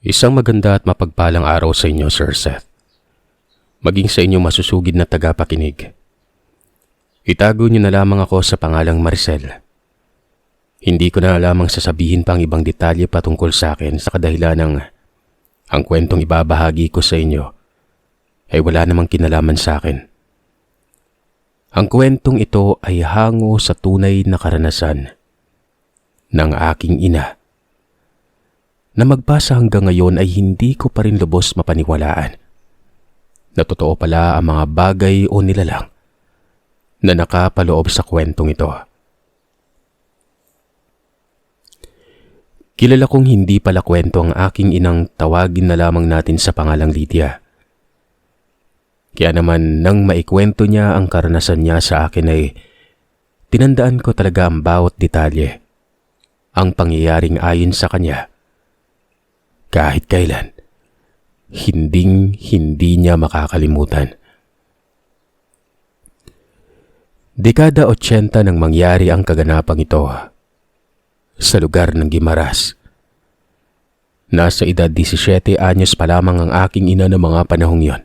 Isang maganda at mapagpalang araw sa inyo, Sir Seth. Maging sa inyong masusugid na tagapakinig. Itago niyo na lamang ako sa pangalang Maricel. Hindi ko na lamang sasabihin pang ibang detalye patungkol sa akin sa kadahilan ng ang kwentong ibabahagi ko sa inyo ay wala namang kinalaman sa akin. Ang kwentong ito ay hango sa tunay na karanasan ng aking ina na magbasa hanggang ngayon ay hindi ko pa rin lubos mapaniwalaan na totoo pala ang mga bagay o nilalang na nakapaloob sa kwentong ito. Kilala kong hindi pala kwento ang aking inang tawagin na lamang natin sa pangalang Lydia. Kaya naman nang maikwento niya ang karanasan niya sa akin ay tinandaan ko talaga ang bawat detalye, ang pangyayaring ayon sa kanya. Kahit kailan, hindi niya makakalimutan. Dekada 80 nang mangyari ang kaganapang ito sa lugar ng Guimaras. Nasa edad 17 anyos pa lamang ang aking ina ng mga panahong yon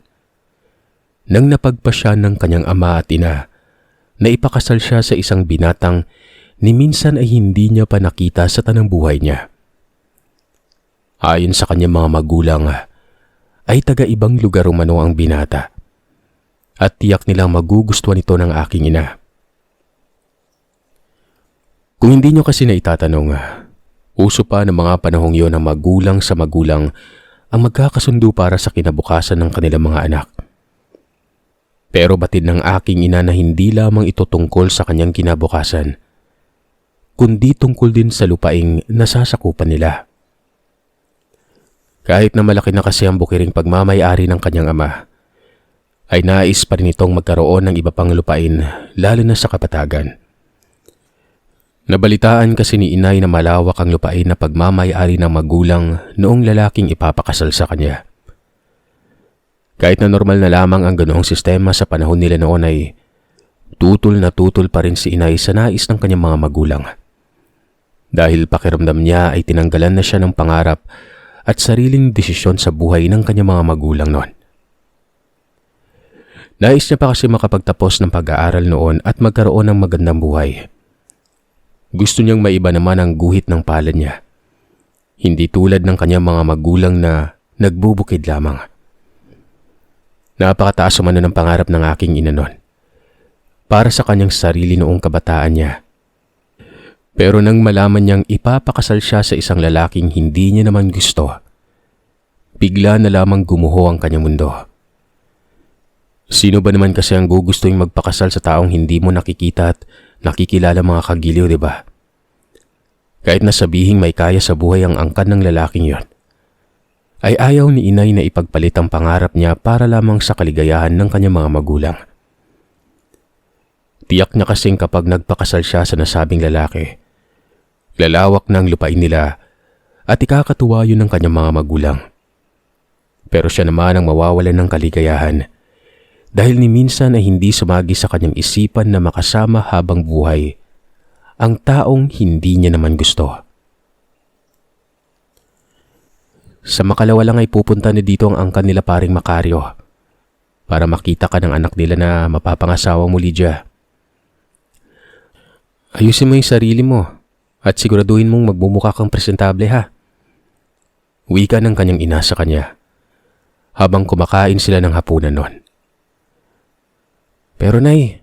nang napagpasya ng kanyang ama at ina na ipakasal siya sa isang binatang ni minsan ay hindi niya pa nakita sa tanang buhay niya. Ayon sa kanyang mga magulang, ay taga-ibang lugar umano ang binata at tiyak nilang magugustuhan ito ng aking ina. Kung hindi nyo kasi naitatanong, uso pa ng mga panahong yon ang magulang sa magulang ang magkakasundo para sa kinabukasan ng kanilang mga anak. Pero batid ng aking ina na hindi lamang ito tungkol sa kanyang kinabukasan, kundi tungkol din sa lupaing nasasakupan nila. Kahit na malaki na kasi ang bukiring pagmamay-ari ng kanyang ama, ay nais pa rin itong magkaroon ng iba pang lupain, lalo na sa kapatagan. Nabalitaan kasi ni inay na malawak ang lupain na pagmamay-ari ng magulang noong lalaking ipapakasal sa kanya. Kahit na normal na lamang ang ganoong sistema sa panahon nila noon ay tutol na tutol pa rin si inay sa nais ng kanyang mga magulang. Dahil pakiramdam niya ay tinanggalan na siya ng pangarap at sariling desisyon sa buhay ng kanyang mga magulang noon. Nais niya pa kasi makapagtapos ng pag-aaral noon at magkaroon ng magandang buhay. Gusto niyang maiba naman ang guhit ng palad niya. Hindi tulad ng kanyang mga magulang na nagbubukid lamang. Napakataas umano ng pangarap ng aking ina noon para sa kanyang sarili noong kabataan niya. Pero nang malaman niyang ipapakasal siya sa isang lalaking hindi niya naman gusto, bigla na lamang gumuho ang kanyang mundo. Sino ba naman kasi ang gugustuhin magpakasal sa taong hindi mo nakikita at nakikilala mga kagiliw, di ba? Kahit na sabihing may kaya sa buhay ang angkan ng lalaking yon, ay ayaw ni inay na ipagpalit ang pangarap niya para lamang sa kaligayahan ng kanyang mga magulang. Tiyak niya kasing kapag nagpakasal siya sa nasabing lalaki, lalawak na ang lupain nila at ikakatuwa yun ng kanyang mga magulang. Pero siya naman ang mawawalan ng kaligayahan dahil ni minsan ay hindi sumagi sa kanyang isipan na makasama habang buhay ang taong hindi niya naman gusto. Sa makalawa lang ay pupunta na dito ang angkan nila paring Macario para makita ka ng anak nila na mapapangasawa mo, Lydia. Ayusin mo yung sarili mo at siguraduhin mong magmumukha kang presentable, ha? Wika ng kanyang ina sa kanya habang kumakain sila ng hapunan noon. Pero nay,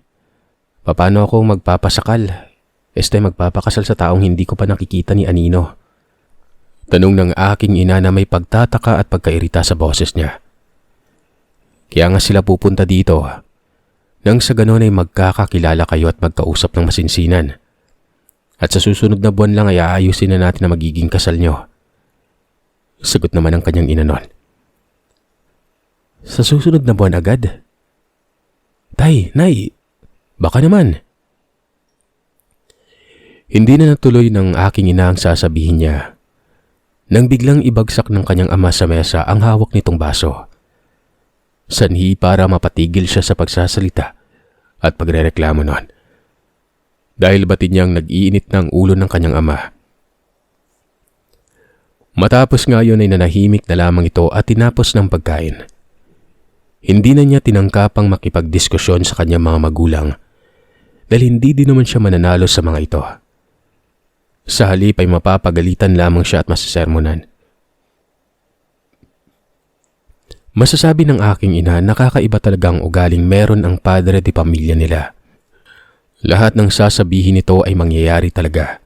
paano ako magpapasakal? Magpapakasal sa taong hindi ko pa nakikita ni Anino. Tanong ng aking ina na may pagtataka at pagkairita sa boses niya. Kaya nga sila pupunta dito nang sa ganon ay magkakakilala kayo at magkausap ng masinsinan. At sa susunod na buwan lang ay aayusin na natin na magiging kasal nyo. Sagot naman ang kanyang ina noon. Sa susunod na buwan agad? Tay, nay, baka naman. Hindi na natuloy ng aking ina ang sasabihin niya nang biglang ibagsak ng kanyang ama sa mesa ang hawak nitong baso. Sanhi para mapatigil siya sa pagsasalita at pagrereklamo noon. Dahil batid niyang nag-iinit ng ulo ng kanyang ama. Matapos nga yun ay nanahimik na lamang ito at tinapos ng pagkain. Hindi na niya tinangkapang makipagdiskusyon sa kanyang mga magulang dahil hindi din naman siya mananalo sa mga ito. Sa halip ay mapapagalitan lamang siya at masasermonan. Masasabi ng aking ina, nakakaiba talaga ang ugaling meron ang padre di pamilya nila. Lahat ng sasabihin nito ay mangyayari talaga.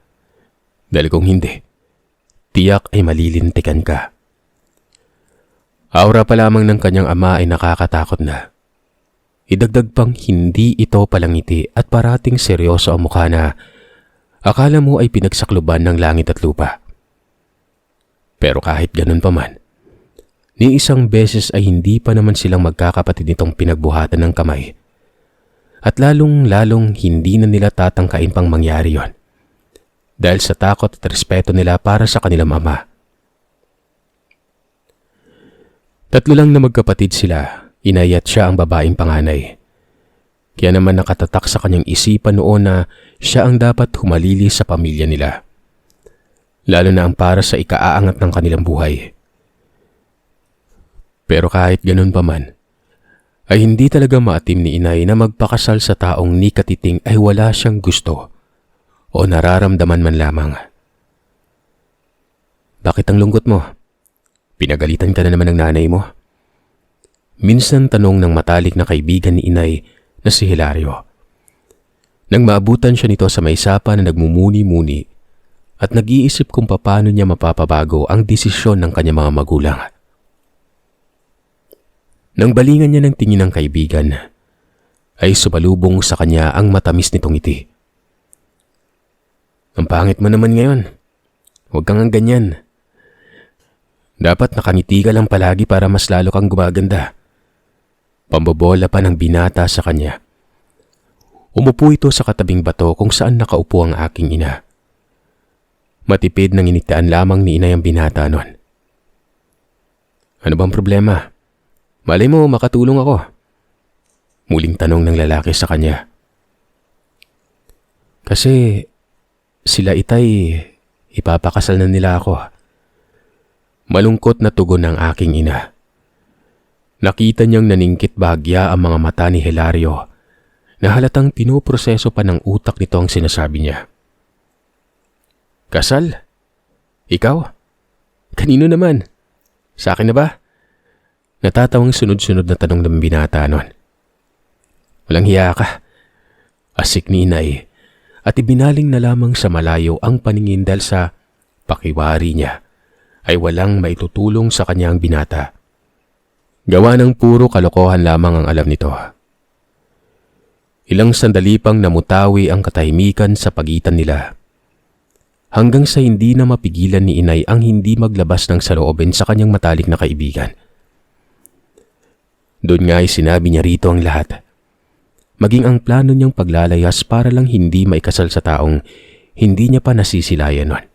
Dahil kung hindi, tiyak ay malilintikan ka. Aura pa lamang ng kanyang ama ay nakakatakot na. Idagdag pang hindi ito palangiti at parating seryoso ang mukha na akala mo ay pinagsakluban ng langit at lupa. Pero kahit ganun pa man, ni isang beses ay hindi pa naman silang magkakapatid nitong pinagbuhatan ng kamay. At lalong-lalong hindi na nila tatangkain pang mangyari yon. Dahil sa takot at respeto nila para sa kanilang ama. Tatlo lang na magkapatid sila, inay at siya ang babaeng panganay. Kaya naman nakatatak sa kanyang isipan noon na siya ang dapat humalili sa pamilya nila. Lalo na ang para sa ikaaangat ng kanilang buhay. Pero kahit ganun pa man, ay hindi talaga maatim ni inay na magpakasal sa taong ni katiting ay wala siyang gusto o nararamdaman man lamang. Bakit ang lungkot mo? Pinagalitan ka na naman ng nanay mo? Minsan tanong ng matalik na kaibigan ni inay na si Hilario. Nang maabutan siya nito sa may sapa na nagmumuni-muni at nag-iisip kung paano niya mapapabago ang desisyon ng kanyang mga magulang. Nang balingan niya ng tingin ng kaibigan, ay sumalubong sa kanya ang matamis nitong ngiti. Ang pangit mo naman ngayon. Huwag kang ganyan. Dapat nakangiti ka lang palagi para mas lalo kang gumaganda. Pambobola pa ng binata sa kanya. Umupo ito sa katabing bato kung saan nakaupo ang aking ina. Matipid nang initaan lamang ni inay ang binata nun. Ano bang problema? Malay mo makatulong ako. Muling tanong ng lalaki sa kanya. Kasi sila itay, ipapakasal na nila ako. Malungkot na tugon ng aking ina. Nakita niyang naningkit bahagya ang mga mata ni Hilario na halatang pinoproseso pa ng utak nito ang sinasabi niya. Kasal? Ikaw? Kanino naman? Sa akin na ba? Natatawang sunod-sunod na tanong ng binata nun. Walang hiya ka. Asik ni inay at ibinaling na lamang sa malayo ang paningin dahil sa pakiwari niya ay walang maitutulong sa kanyang binata. Gawa ng puro kalokohan lamang ang alam nito. Ilang sandali pang namutawi ang katahimikan sa pagitan nila. Hanggang sa hindi na mapigilan ni inay ang hindi maglabas ng saloobin sa kanyang matalik na kaibigan. Doon nga ay sinabi niya rito ang lahat. Maging ang plano niyang paglalayas para lang hindi maikasal sa taong hindi niya pa nasisilayan nun.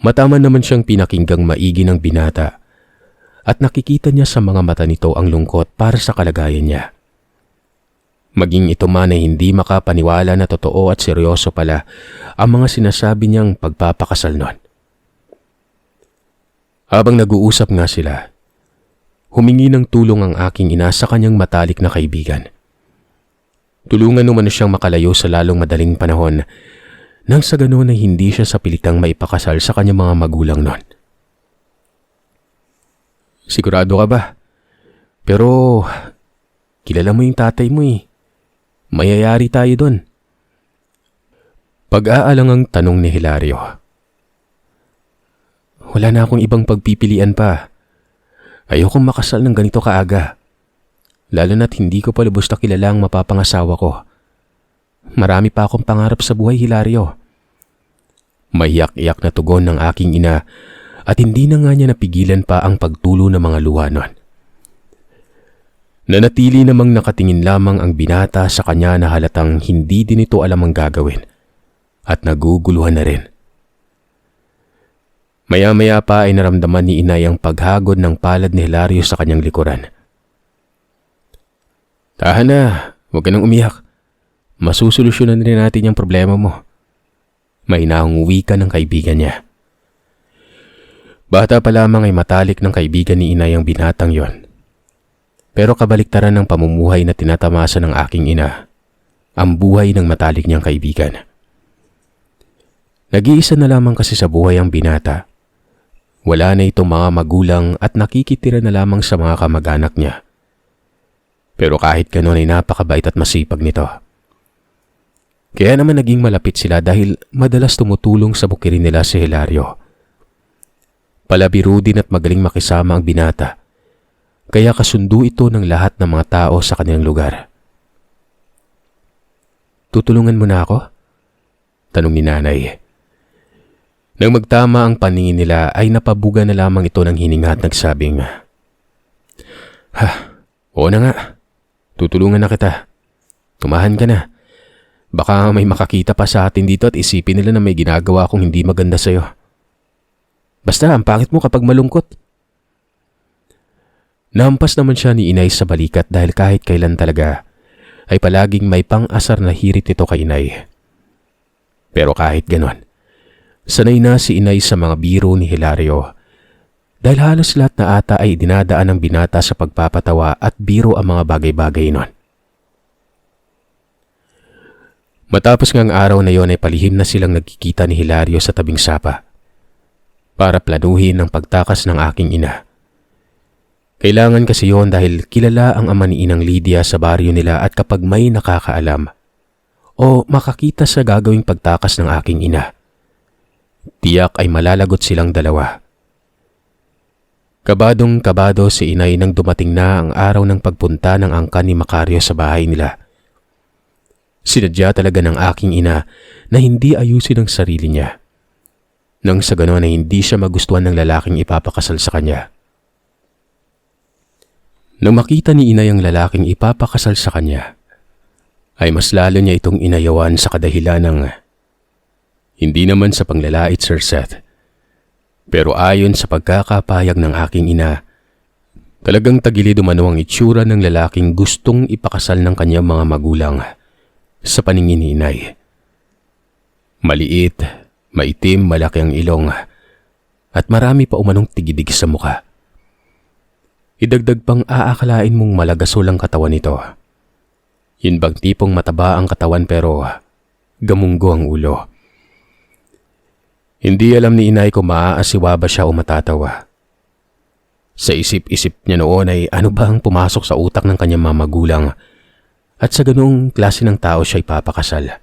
Matama naman siyang pinakinggang maigi ng binata at nakikita niya sa mga mata nito ang lungkot para sa kalagayan niya. Maging ito man ay hindi makapaniwala na totoo at seryoso pala ang mga sinasabi niyang pagpapakasal nun. Habang nag-uusap nga sila, humingi ng tulong ang aking ina sa kanyang matalik na kaibigan. Tulungan naman siyang makalayo sa lalong madaling panahon nang sa ganoon ay hindi siya sa pilitang maipakasal sa kanyang mga magulang nun. Sigurado ka ba? Pero kilala mo yung tatay mo eh. Mayayari tayo doon. Pag-aalangang tanong ni Hilario. Wala na akong ibang pagpipilian pa. Ayokong makasal ng ganito kaaga. Lalo na't hindi ko pa lubos na kilala ang mapapangasawa ko. Marami pa akong pangarap sa buhay, Hilario. Mahiyak-iyak na tugon ng aking ina at hindi na nga niya napigilan pa ang pagtulo ng mga luha nun. Nanatili namang nakatingin lamang ang binata sa kanya na halatang hindi din ito alam ang gagawin at naguguluhan na rin. Maya-maya pa ay naramdaman ni inay ang paghagod ng palad ni Hilario sa kanyang likuran. Tahan na, huwag ka nang umiyak. Masusolusyonan rin natin yung problema mo. Mahinahong wika ng kaibigan niya. Bata pa lamang ay matalik ng kaibigan ni inay ang binatang yon. Pero kabaliktaran ng pamumuhay na tinatamasa ng aking ina, ang buhay ng matalik niyang kaibigan. Nag-iisa na lamang kasi sa buhay ang binata. Wala na itong mga magulang at nakikitira na lamang sa mga kamag-anak niya. Pero kahit ganoon ay napakabait at masipag nito. Kaya naman naging malapit sila dahil madalas tumutulong sa bukirin nila si Hilario. Palabiro din at magaling makisama ang binata. Kaya kasundo ito ng lahat ng mga tao sa kanilang lugar. "Tutulungan mo na ako?" tanong ni nanay. Nang magtama ang paningin nila ay napabuga na lamang ito ng hininga at nagsabing, Oo na nga. Tutulungan na kita. Tumahan ka na. Baka may makakita pa sa atin dito at isipin nila na may ginagawa akong hindi maganda sa'yo. Basta, ang pangit mo kapag malungkot." Nahampas naman siya ni inay sa balikat dahil kahit kailan talaga ay palaging may pang-asar na hirit ito kay inay. Pero kahit ganon, sanay na si inay sa mga biro ni Hilario dahil halos lahat na ata ay dinadaan ng binata sa pagpapatawa at biro ang mga bagay-bagay nun. Matapos ngang araw na yon ay palihim na silang nagkikita ni Hilario sa tabing sapa para planuhin ang pagtakas ng aking ina. Kailangan kasi yon dahil kilala ang ama ni Inang Lydia sa baryo nila at kapag may nakakaalam o makakita sa gagawing pagtakas ng aking ina, tiyak ay malalagot silang dalawa. Kabadong-kabado si inay nang dumating na ang araw ng pagpunta ng angkan ni Macario sa bahay nila. Sinadya talaga ng aking ina na hindi ayusin ang sarili niya. Nang sa ganoon ay hindi siya magustuhan ng lalaking ipapakasal sa kanya. Nang makita ni inay ang lalaking ipapakasal sa kanya, ay mas lalo niya itong inayawan sa kadahilan ng hindi naman sa panglalait, Sir Seth. Pero ayon sa pagkakapayag ng aking ina, talagang tagilid umano ang itsura ng lalaking gustong ipakasal ng kanyang mga magulang sa paningin ni inay. Maliit, maitim, malaki ang ilong at marami pa umanong tigidig sa muka. Idagdag pang aakalain mong malagasol ang katawan nito. Yun bang tipong mataba ang katawan pero gamunggo ang ulo. Hindi alam ni inay kung maaasiwa ba siya o matatawa. Sa isip-isip niya noon ay ano ba ang pumasok sa utak ng kanyang mga magulang at sa ganung klase ng tao siya ipapakasal.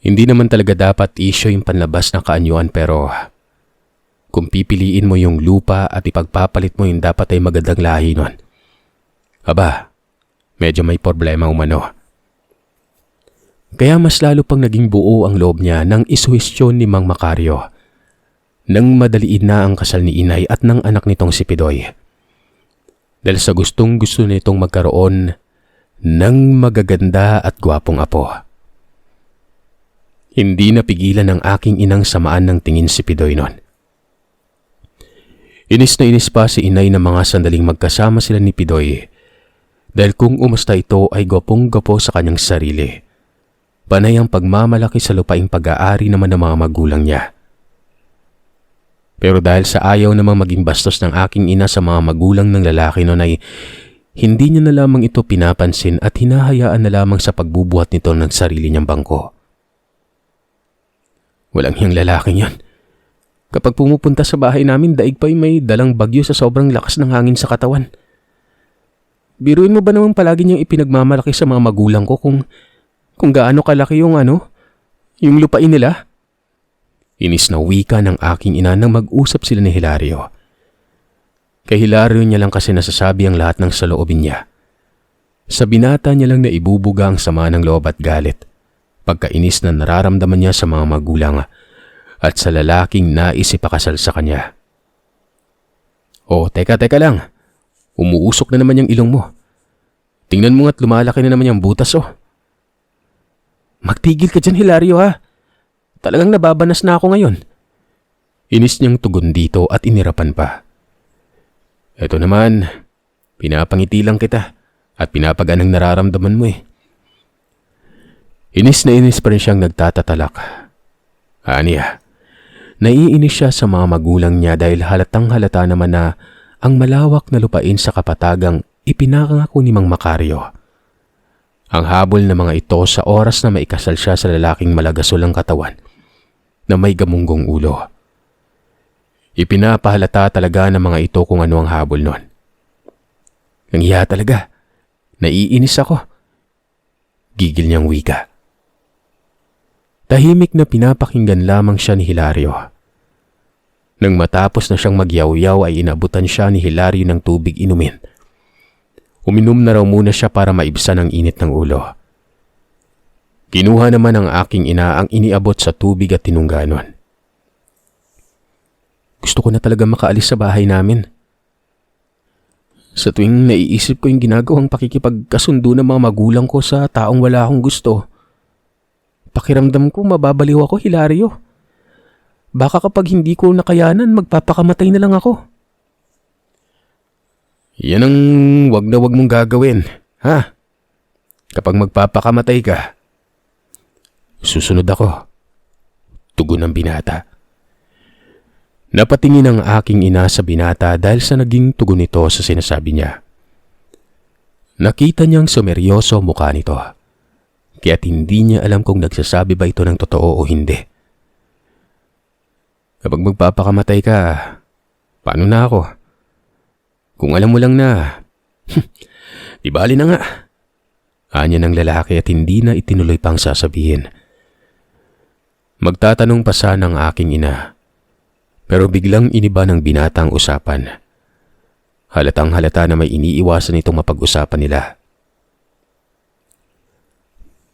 Hindi naman talaga dapat issue yung panlabas na kaanyuan pero kung pipiliin mo yung lupa at ipagpapalit mo yung dapat ay magandang lahi nun, aba, medyo may problema umano. Kaya mas lalo pang naging buo ang loob niya nang isuhestyon ni Mang Macario nang madaliin na ang kasal ni inay at ng anak nitong si Pidoy. Dahil sa gustong-gusto nitong magkaroon ng magaganda at gwapong apo. Hindi napigilan ng aking inang samaan ng tingin si Pidoy nun. Inis na inis pa si inay na mga sandaling magkasama sila ni Pidoy dahil kung umusta ito ay gwapong-gwapo sa kanyang sarili. Panay ang pagmamalaki sa lupaing pag-aari naman ng mga magulang niya. Pero dahil sa ayaw namang maging bastos ng aking ina sa mga magulang ng lalaki noon ay hindi niya na lamang ito pinapansin at hinahayaan na lamang sa pagbubuhat nito ng sarili niyang bangko. Walang hiyang lalaking yan. Kapag pumupunta sa bahay namin, daig pa may dalang bagyo sa sobrang lakas ng hangin sa katawan. Biruin mo ba naman palagi niyang ipinagmamalaki sa mga magulang ko kung gaano kalaki yung lupain nila? Inis na wika ng aking ina nang mag-usap sila ni Hilario. Kay Hilario niya lang kasi nasasabi ang lahat ng saloobin niya. Sa binata niya lang na ibubuga ang sama ng loob at galit, pagkainis na nararamdaman niya sa mga magulang at sa lalaking nais ipakasal sa kanya. Teka lang. Umuusok na naman yung ilong mo. Tingnan mo nga't lumalaki na naman yung butas Magtigil ka dyan, Hilario ha. Talagang nababanas na ako ngayon. Inis niyang tugon dito at inirapan pa. Eto naman, pinapangiti lang kita at pinapagaan ang nararamdaman mo Inis na inis pa rin siyang nagtatatalak. Aniya, Naiinis siya sa mga magulang niya dahil halatang halata naman na ang malawak na lupain sa Kapatagang ipinangako ni Mang Macario. Ang habol ng mga ito sa oras na maikasal siya sa lalaking malagasol ang katawan na may gamunggong ulo. Ipinapahalata talaga ng mga ito kung ano ang habol nun. Nanghiya talaga. Naiinis ako. Gigil niyang wika. Tahimik na pinapakinggan lamang siya ni Hilario. Nang matapos na siyang magyaw-yaw ay inabutan siya ni Hilario ng tubig inumin. Uminom na raw muna siya para maibsan ang init ng ulo. Kinuha naman ng aking ina ang iniabot sa tubig at tinungganon. Gusto ko na talaga makaalis sa bahay namin. Sa tuwing naiisip ko yung ginagawang pakikipagkasundo ng mga magulang ko sa taong wala akong gusto, pakiramdam ko mababaliw ako, Hilario. Baka kapag hindi ko nakayanan, magpapakamatay na lang ako. Yan ang wag na wag mong gagawin, ha? Kapag magpapakamatay ka, susunod ako. Tugon ng binata. Napatingin ang aking ina sa binata dahil sa naging tugon nito sa sinasabi niya. Nakita niyang sumeryoso mukha nito, kaya't hindi niya alam kung nagsasabi ba ito ng totoo o hindi. Kapag magpapakamatay ka, paano na ako? Kung alam mo lang na, di bali na nga. Anya ng lalaki at hindi na itinuloy pang sasabihin. Magtatanong pa sana ang aking ina, pero biglang iniba ng binata ang usapan. Halatang halata na may iniiwasan itong mapag-usapan nila.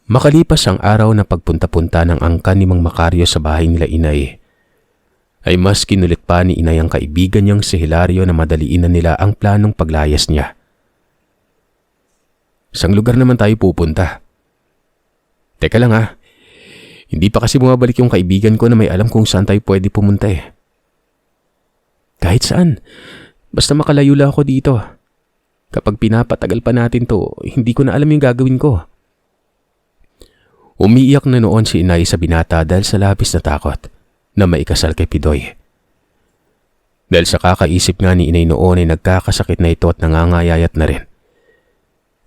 Makalipas ang araw na pagpunta-punta ng angkan ni Mang Macario sa bahay nila inay, ay mas kinulit pa ni inay ang kaibigan niyang si Hilario na madaliinan nila ang planong paglayas niya. Sang lugar naman tayo pupunta? Teka lang ha, hindi pa kasi bumabalik yung kaibigan ko na may alam kung saan tayo pwede pumunta eh. Kahit saan, basta makalayo lang ako dito. Kapag pinapatagal pa natin to, hindi ko na alam yung gagawin ko. Umiiyak na noon si inay sa binata dahil sa labis na takot na maikasal kay Pidoy. Dahil sa kakaisip nga ni inay noon ay nagkakasakit na ito at nangangayayat na rin.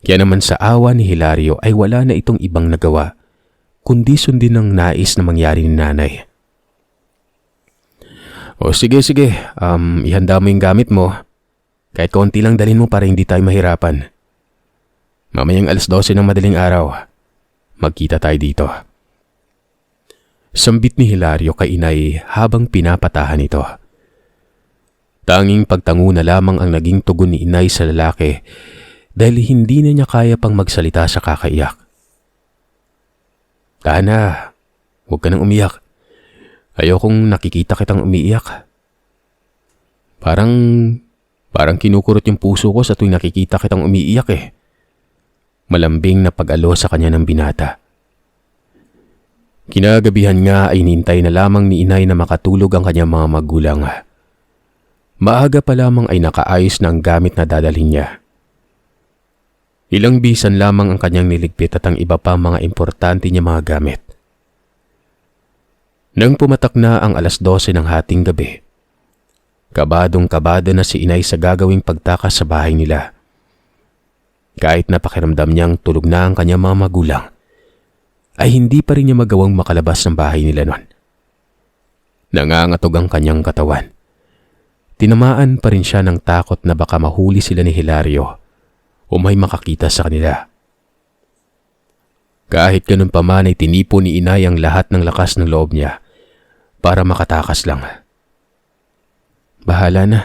Kaya naman sa awa ni Hilario ay wala na itong ibang nagawa, kundi sundin ang nais na mangyari ni nanay. O sige, ihanda mo yung gamit mo. Kahit konti lang dalhin mo para hindi tayo mahirapan. Mamayang 12:00 ng madaling araw, magkita tayo dito. Sambit ni Hilario kay inay habang pinapatahan ito. Tanging pagtango na lamang ang naging tugon ni inay sa lalaki dahil hindi na niya kaya pang magsalita sa kakaiyak. Tahan na, huwag ka nang umiyak. Ayokong nakikita kitang umiiyak. Parang kinukurot yung puso ko sa tuwing nakikita kitang umiiyak eh. Malambing na pag-alo sa kanya ng binata. Kinagabihan nga ay nintay na lamang ni inay na makatulog ang kanyang mga magulang. Maaga pa lamang ay nakaayos na ang gamit na dadalhin niya. Ilang bisan lamang ang kanyang niligpit at ang iba pa mga importante niya mga gamit. Nang pumatak na ang 12:00 ng hating gabi, kabadong-kabada na si inay sa gagawing pagtakas sa bahay nila. Kahit napakiramdam niyang tulog na ang kanyang mga magulang, ay hindi pa rin niya magawang makalabas ng bahay nila noon. Nangangatog ang kanyang katawan. Tinamaan pa rin siya ng takot na baka mahuli sila ni Hilario o may makakita sa kanila. Kahit ganun pa man ay tinipo ni inay ang lahat ng lakas ng loob niya para makatakas lang. Bahala na.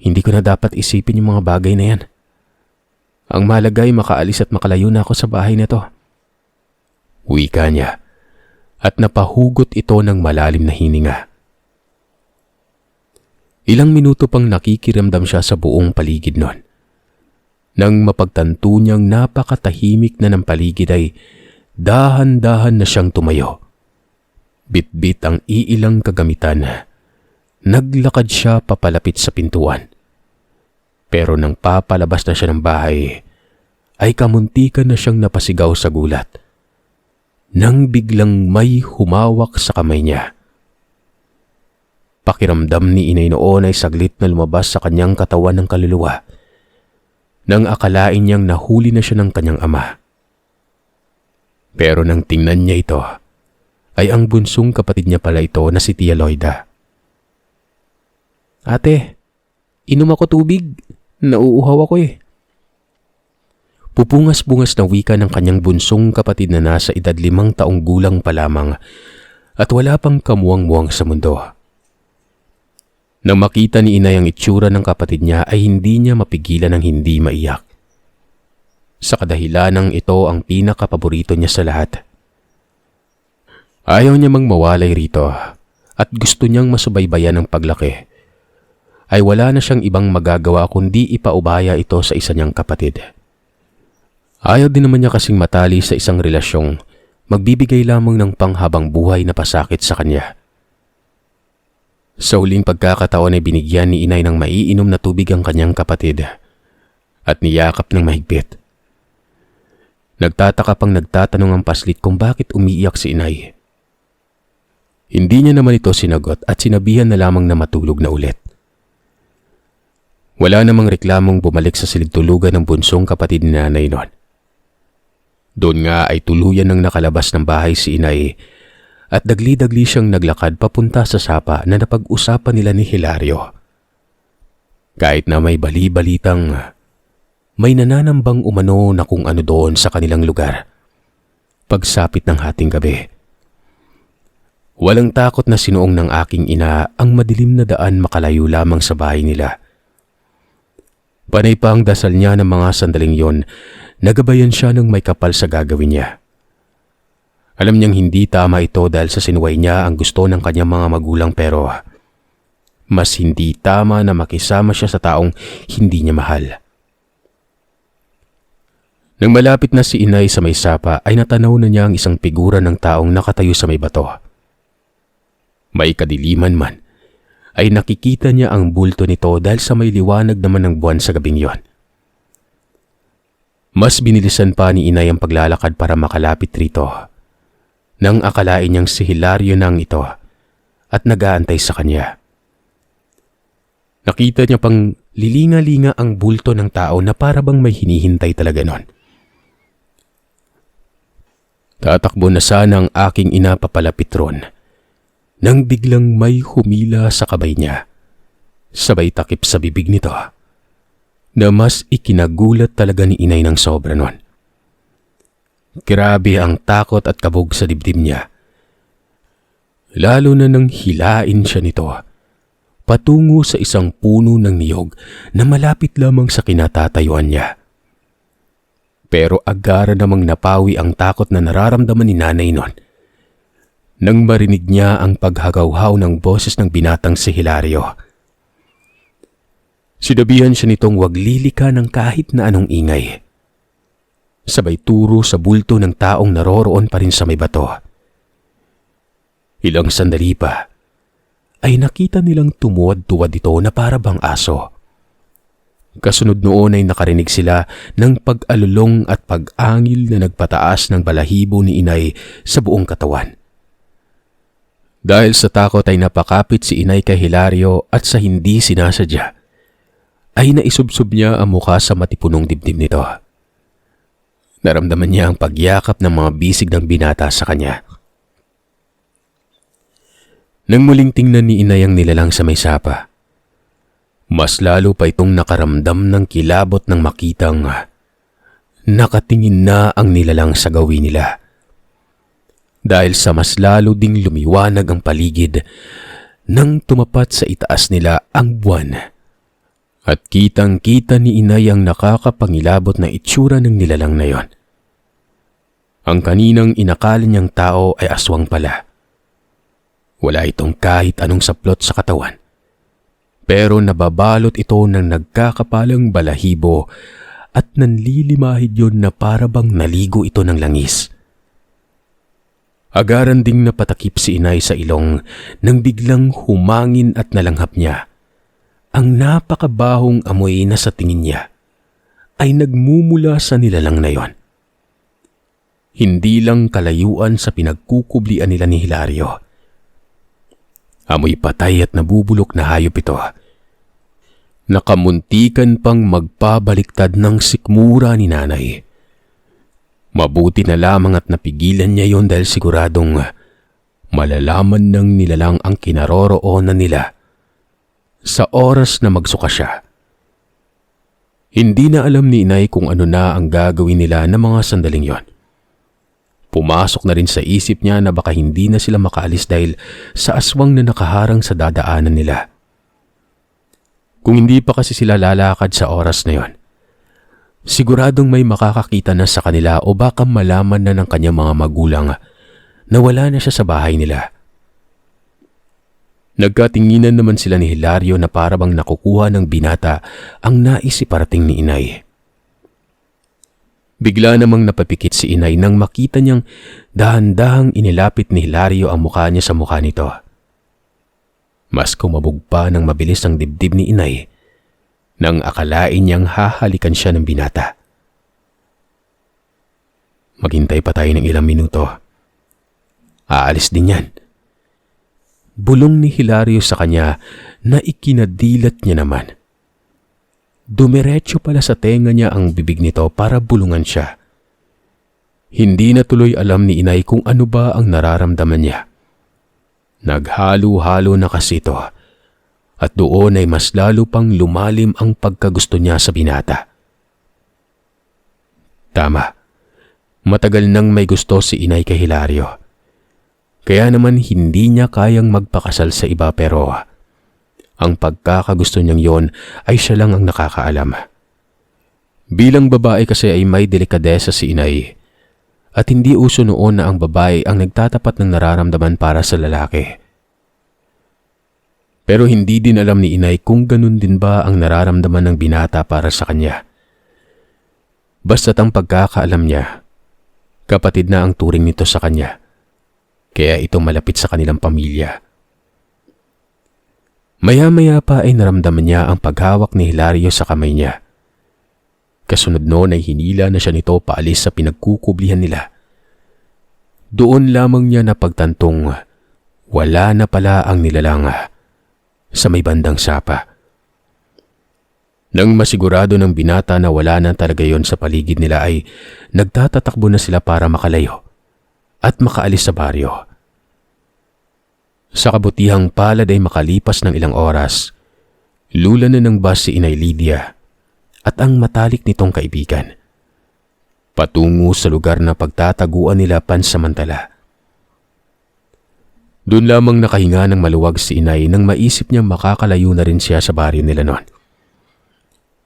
Hindi ko na dapat isipin yung mga bagay na yan. Ang mahalaga ay makaalis at makalayo na ako sa bahay na to. Wika niya at napahugot ito ng malalim na hininga. Ilang minuto pang nakikiramdam siya sa buong paligid nun. Nang mapagtanto niyang napakatahimik na ng paligid ay dahan-dahan na siyang tumayo. Bit-bit ang iilang kagamitan. Naglakad siya papalapit sa pintuan. Pero nang papalabas na siya ng bahay, ay kamuntikan na siyang napasigaw sa gulat. Nang biglang may humawak sa kamay niya. Pakiramdam ni inay noon ay saglit na lumabas sa kanyang katawan ng kaluluwa nang akalain niyang nahuli na siya ng kanyang ama. Pero nang tingnan niya ito, ay ang bunsong kapatid niya pala ito na si Tia Loida. "Ate, inom ako tubig. Nauuhaw ako eh." Pupungas-bungas na wika ng kanyang bunsong kapatid na nasa edad 5 taong gulang pa lamang at wala pang kamuwang-muwang sa mundo. Nang makita ni inay ang itsura ng kapatid niya ay hindi niya mapigilan ng hindi maiyak. Sa kadahilanang ito ang pinakapaborito niya sa lahat. Ayaw niya mang mawalay rito at gusto niyang masubaybayan ang paglaki. Ay wala na siyang ibang magagawa kundi ipaubaya ito sa isa niyang kapatid. Ayaw din naman niya kasing matali sa isang relasyong magbibigay lamang ng panghabang buhay na pasakit sa kanya. Sa huling pagkakataon ay binigyan ni inay ng maiinom na tubig ang kanyang kapatid at niyakap ng mahigpit. Nagtataka pang nagtatanong ang paslit kung bakit umiiyak si inay. Hindi niya naman ito sinagot at sinabihan na lamang na matulog na ulit. Wala namang reklamong bumalik sa silid-tulugan ng bunsong kapatid ni nanay noon. Doon nga ay tuluyan ng nakalabas ng bahay si inay at dagli-dagli siyang naglakad papunta sa sapa na napag-usapan nila ni Hilario. Kahit na may bali-balitang may nananambang umano na kung ano doon sa kanilang lugar. Pagsapit ng hating gabi, walang takot na sinuong ng aking ina ang madilim na daan makalayo lamang sa bahay nila. Panay pa ang dasal niya ng mga sandaling yon, nagabayan siya ng may kapal sa gagawin niya. Alam niyang hindi tama ito dahil sa sinuway niya ang gusto ng kanyang mga magulang pero mas hindi tama na makisama siya sa taong hindi niya mahal. Nang malapit na si inay sa may sapa ay natanaw na niya ang isang figura ng taong nakatayo sa may bato. May kadiliman man ay nakikita niya ang bulto nito dahil sa may liwanag naman ng buwan sa gabing yon. Mas binilisan pa ni inay ang paglalakad para makalapit rito nang akalain niyang si Hilario nang ito at nag-aantay sa kanya. Nakita niya pang lilinga-linga ang bulto ng tao na para bang may hinihintay talaga nun. Tatakbo na sana ang aking ina papalapit ron nang biglang may humila sa kamay niya. Sabay takip sa bibig nito na mas ikinagulat talaga ni inay ng sobra nun. Grabe ang takot at kabog sa dibdib niya. Lalo na nang hilain siya nito patungo sa isang puno ng niyog na malapit lamang sa kinatatayuan niya. Pero agara namang napawi ang takot na nararamdaman ni nanay nun nang marinig niya ang paghagawhaw ng boses ng binatang si Hilario. Sinabihan siya nitong wag lilika ng kahit na anong ingay. Sabay turo sa bulto ng taong naroroon pa rin sa may bato. Ilang sandali pa ay nakita nilang tumuwad-tuwad ito na para bang aso. Kasunod noon ay nakarinig sila ng pag-alulong at pag-angil na nagpataas ng balahibo ni inay sa buong katawan. Dahil sa takot ay napakapit si inay kay Hilario at sa hindi sinasadya ay naisubsob niya ang mukha sa matipunong dibdib nito. Naramdaman niya ang pagyakap ng mga bisig ng binata sa kanya. Nang muling tingnan ni inay ang nilalang sa may sapa, mas lalo pa itong nakaramdam ng kilabot ng makitang nakatingin na ang nilalang sa gawin nila. Dahil sa mas lalo ding lumiwanag ang paligid nang tumapat sa itaas nila ang buwan. At kitang-kita ni inay ang nakakapangilabot na itsura ng nilalang na yon. Ang kaninang inakala niyang tao ay aswang pala. Wala itong kahit anong saplot sa katawan. Pero nababalot ito ng nagkakapalang balahibo at nanlilimahid yon na para bang naligo ito ng langis. Agaran ding napatakip si inay sa ilong nang biglang humangin at nalanghap niya. Ang napakabahong amoy na sa tingin niya ay nagmumula sa nilalang na yon. Hindi lang kalayuan sa pinagkukublian nila ni Hilario. Amoy patay at nabubulok na hayop ito. Nakamuntikan pang magpabaliktad ng sikmura ni nanay. Mabuti na lamang at napigilan niya yon dahil siguradong malalaman ng nilalang ang kinaroroonan nila sa oras na magsuka siya. Hindi na alam ni inay kung ano na ang gagawin nila ng mga sandaling yon. Pumasok na rin sa isip niya na baka hindi na sila makaalis dahil sa aswang na nakaharang sa dadaanan nila. Kung hindi pa kasi sila lalakad sa oras na yon, siguradong may makakakita na sa kanila o baka malaman na ng kanyang mga magulang na wala na siya sa bahay nila. Nagkatinginan naman sila ni Hilario na para bang nakukuha ng binata ang nais iparating ni inay. Bigla namang napapikit si inay nang makita niyang dahan-dahang inilapit ni Hilario ang mukha niya sa mukha nito. Mas kumabog pa ng mabilis ang dibdib ni inay nang akalain niyang hahalikan siya ng binata. Maghintay pa tayo ng ilang minuto. Aalis din yan. Bulong ni Hilario sa kanya na ikinadilat niya naman. Dumiretso pala sa tenga niya ang bibig nito para bulungan siya. Hindi na tuloy alam ni inay kung ano ba ang nararamdaman niya. Naghalo-halo na kasi ito at doon ay mas lalo pang lumalim ang pagkagusto niya sa binata. Tama, matagal nang may gusto si inay kay Hilario. Kaya naman hindi niya kayang magpakasal sa iba pero ang pagkakagusto niyang yon ay siya lang ang nakakaalam. Bilang babae kasi ay may delikadesa si inay at hindi uso noon na ang babae ang nagtatapat ng nararamdaman para sa lalaki. Pero hindi din alam ni inay kung ganun din ba ang nararamdaman ng binata para sa kanya. Basta't ang pagkakaalam niya, kapatid na ang turing nito sa kanya, kaya ito malapit sa kanilang pamilya. Maya-maya pa ay naramdaman niya ang paghawak ni Hilario sa kamay niya. Kasunod noon ay hinila na siya nito paalis sa pinagkukublihan nila. Doon lamang niya napagtantong wala na pala ang nilalang sa may bandang sapa. Nang masigurado ng binata na wala na talaga yon sa paligid nila ay nagtatatakbo na sila para makalayo at makaalis sa baryo. Sa kabutihang palad ay makalipas ng ilang oras, lula na ng bus si Inay Lydia at ang matalik nitong kaibigan, patungo sa lugar na pagtataguan nila pansamantala. Doon lamang nakahinga ng maluwag si Inay nang maisip niyang makakalayo na rin siya sa baryo nila noon.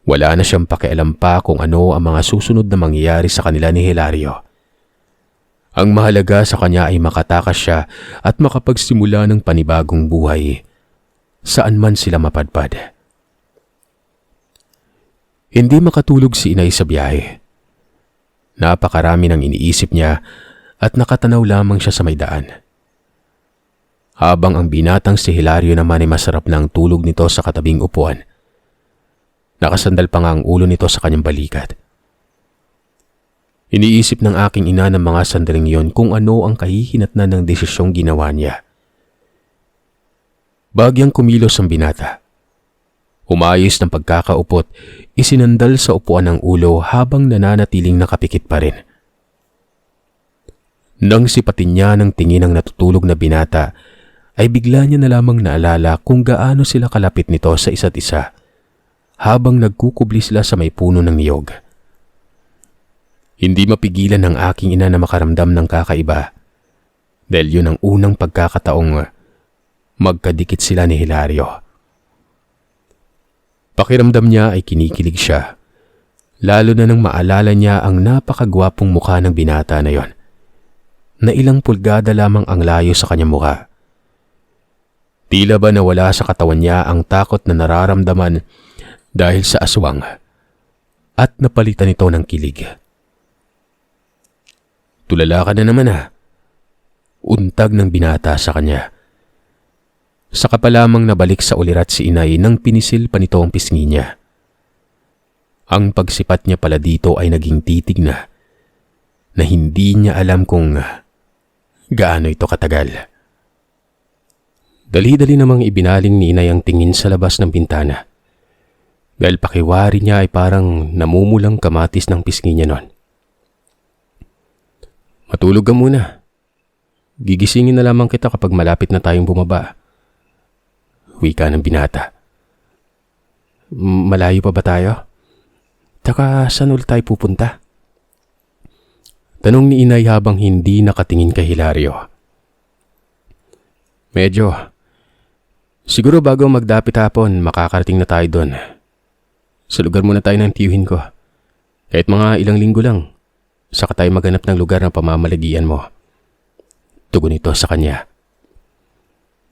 Wala na siyang pakialam pa kung ano ang mga susunod na mangyayari sa kanila ni Hilario. Ang mahalaga sa kanya ay makatakas siya at makapagsimula ng panibagong buhay saan man sila mapadpad. Hindi makatulog si Inay sa biyahe. Napakarami ng iniisip niya at nakatanaw lamang siya sa may daan. Habang ang binatang si Hilario naman ay masarap na ang tulog nito sa katabing upuan. Nakasandal pa nga ang ulo nito sa kanyang balikat. Iniisip ng aking ina ng mga sandaling yon kung ano ang kahihinatnan ng desisyong ginawa niya. Bagyang kumilos ang binata. Umayos ng pagkakaupot, isinandal sa upuan ng ulo habang nananatiling nakapikit pa rin. Nang sipatin niya ng tingin ng natutulog na binata, ay bigla niya na lamang naalala kung gaano sila kalapit nito sa isa't isa habang nagkukubli sila sa may puno ng niyog. Hindi mapigilan ng aking ina na makaramdam ng kakaiba dahil yun ang unang pagkakataong magkadikit sila ni Hilario. Pakiramdam niya ay kinikilig siya, lalo na nang maalala niya ang napakagwapong mukha ng binata na yon, na ilang pulgada lamang ang layo sa kanyang mukha. Tila ba nawala sa katawan niya ang takot na nararamdaman dahil sa aswang at napalitan ito ng kilig. Tulala ka na naman untag ng binata sa kanya. Saka pa lamang nabalik sa ulirat si Inay nang pinisil pa nito ang pisngi niya. Ang pagsipat niya pala dito ay naging titig na hindi niya alam kung gaano ito katagal. 2 Dali-dali namang ibinaling ni inay ang tingin sa labas ng bintana. Dahil pakiwari niya ay parang namumulang kamatis ng pisngi niya noon. Matulog ka muna. Gigisingin na lamang kita kapag malapit na tayong bumaba. Wika ng binata. Malayo pa ba tayo? Taka saan ulit tayo pupunta? Tanong ni inay habang hindi nakatingin kay Hilario. Medyo. Siguro bago magdapit hapon, makakarating na tayo doon. Sa lugar muna tayo ng tiyuhin ko. Kahit mga ilang linggo lang, saka tayo maghanap ng lugar na pamamalagian mo. Tugon ito sa kanya.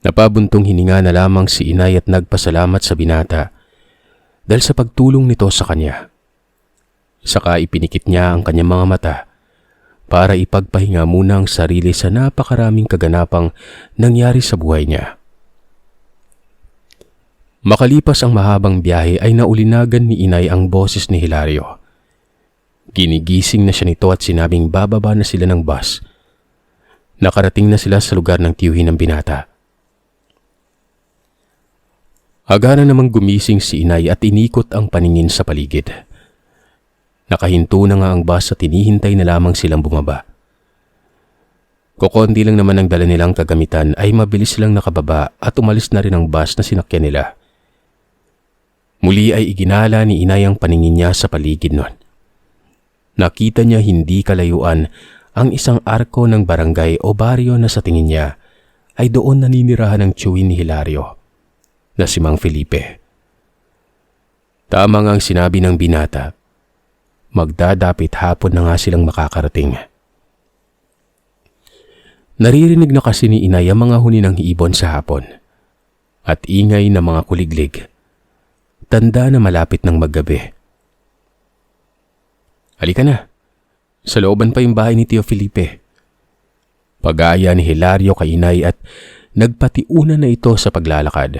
Napabuntong hininga na lamang si inay at nagpasalamat sa binata dahil sa pagtulong nito sa kanya. Saka ipinikit niya ang kanyang mga mata para ipagpahinga muna ang sarili sa napakaraming kaganapang nangyari sa buhay niya. Makalipas ang mahabang biyahe ay naulinagan ni inay ang boses ni Hilario. Ginigising na siya nito at sinabing bababa na sila ng bus. Nakarating na sila sa lugar ng tiyuhin ng binata. Agara namang gumising si inay at inikot ang paningin sa paligid. Nakahinto na nga ang bus at hinihintay na lamang silang bumaba. Kukonti lang naman ang dala nilang kagamitan ay mabilis silang nakababa at umalis na rin ang bus na sinakyan nila. Muli ay iginala ni inay ang paningin niya sa paligid nun. Nakita niya hindi kalayuan ang isang arko ng barangay o baryo na sa tingin niya ay doon naninirahan ng tiyuhin ni Hilario na si Mang Felipe. Tama nga ang sinabi ng binata. Magdadapit hapon na nga silang makakarating. Naririnig na kasi ni inay ang mga huni ng ibon sa hapon at ingay ng mga kuliglig. Tanda na malapit ng maggabi. Halika na. Sa looban pa yung bahay ni Tio Felipe. Pag-aaya ni Hilario kay inay at nagpatiuna na ito sa paglalakad.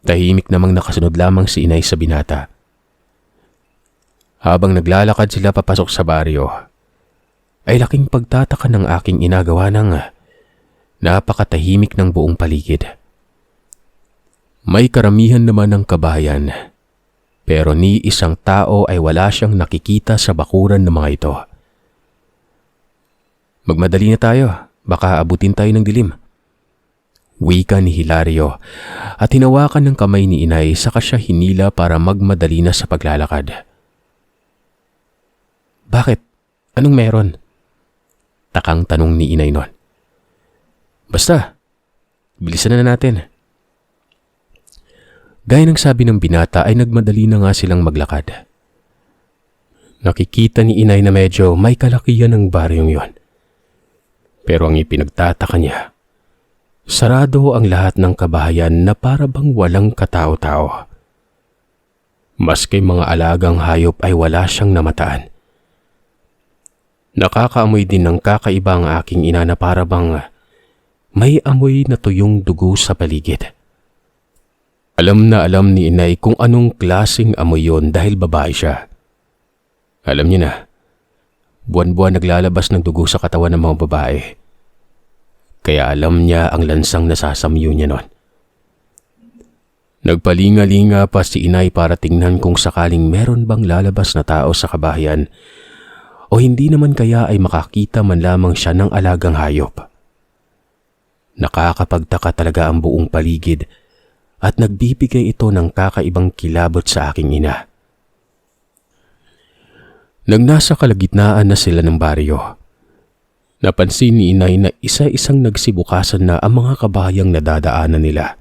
Tahimik namang nakasunod lamang si inay sa binata. Habang naglalakad sila papasok sa baryo, ay laking pagtataka ng aking inagawa ng napakatahimik ng buong paligid. May karamihan naman ng kabahayan, pero ni isang tao ay wala siyang nakikita sa bakuran ng mga ito. Magmadali na tayo, baka abutin tayo ng dilim. Wika ni Hilario at hinawakan ng kamay ni inay saka siya hinila para magmadali na sa paglalakad. Bakit? Anong meron? Takang tanong ni inay nun. Basta, bilisan na natin. Gaya ng sabi ng binata ay nagmadali na nga silang maglakad. Nakikita ni inay na medyo may kalakihan ng baryong yon. Pero ang ipinagtataka niya, sarado ang lahat ng kabahayan na para bang walang katao-tao. Maski mga alagang hayop ay wala siyang namataan. Nakakaamoy din ng kakaiba ang aking ina na para bang may amoy na tuyong dugo sa paligid. Alam na alam ni inay kung anong klaseng amoy yon dahil babae siya. Alam niya na, buwan-buwan naglalabas ng dugo sa katawan ng mga babae. Kaya alam niya ang lansang nasasamyo niya nun. Nagpalinga-linga pa si inay para tingnan kung sakaling meron bang lalabas na tao sa kabahayan o hindi naman kaya ay makakita man lamang siya ng alagang hayop. Nakakapagtaka talaga ang buong paligid at nagbibigay ito ng kakaibang kilabot sa aking ina. Nang nasa kalagitnaan na sila ng baryo, napansin ni inay na isa-isang nagsibukasan na ang mga kabahayang nadadaanan nila.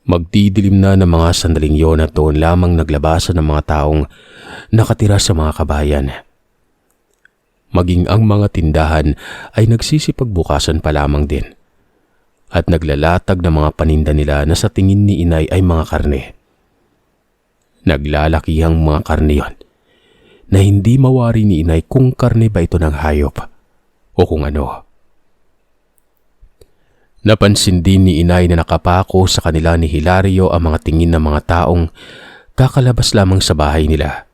Magdidilim na ng mga sandaling yon at doon lamang naglabasan ng mga taong nakatira sa mga kabahayan. Maging ang mga tindahan ay nagsisipagbukasan pa lamang din at naglalatag ng mga paninda nila na sa tingin ni inay ay mga karne. Naglalakihang mga karne yon na hindi mawari ni inay kung karne ba ito ng hayop o kung ano. Napansin din ni inay na nakapako sa kanila ni Hilario ang mga tingin ng mga taong kakalabas lamang sa bahay nila.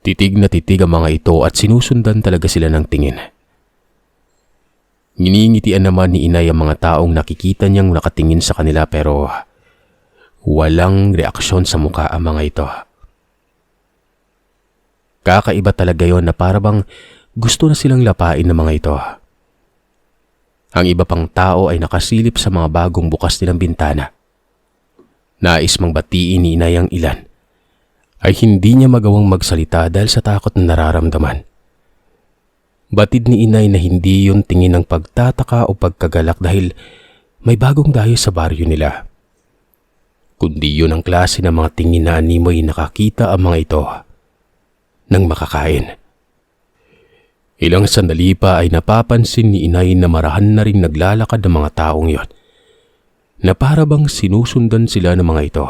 Titig na titig ang mga ito at sinusundan talaga sila ng tingin. Nginingitian naman ni inay ang mga taong nakikita niyang nakatingin sa kanila pero walang reaksyon sa mukha ang mga ito. Kakaiba talaga yon na parabang gusto na silang lapain ng mga ito. Ang iba pang tao ay nakasilip sa mga bagong bukas nilang bintana. Nais mang batiin ni inay ang ilan, ay hindi niya magawang magsalita dahil sa takot na nararamdaman. Batid ni inay na hindi yun tingin ng pagtataka o pagkagalak dahil may bagong dayo sa baryo nila. Kundi yun ang klase ng mga tingin na animoy nakakita ang mga ito nang makakain. Ilang sandali pa ay napapansin ni inay na marahan na rin naglalakad ng mga taong yon, na para bang sinusundan sila ng mga ito.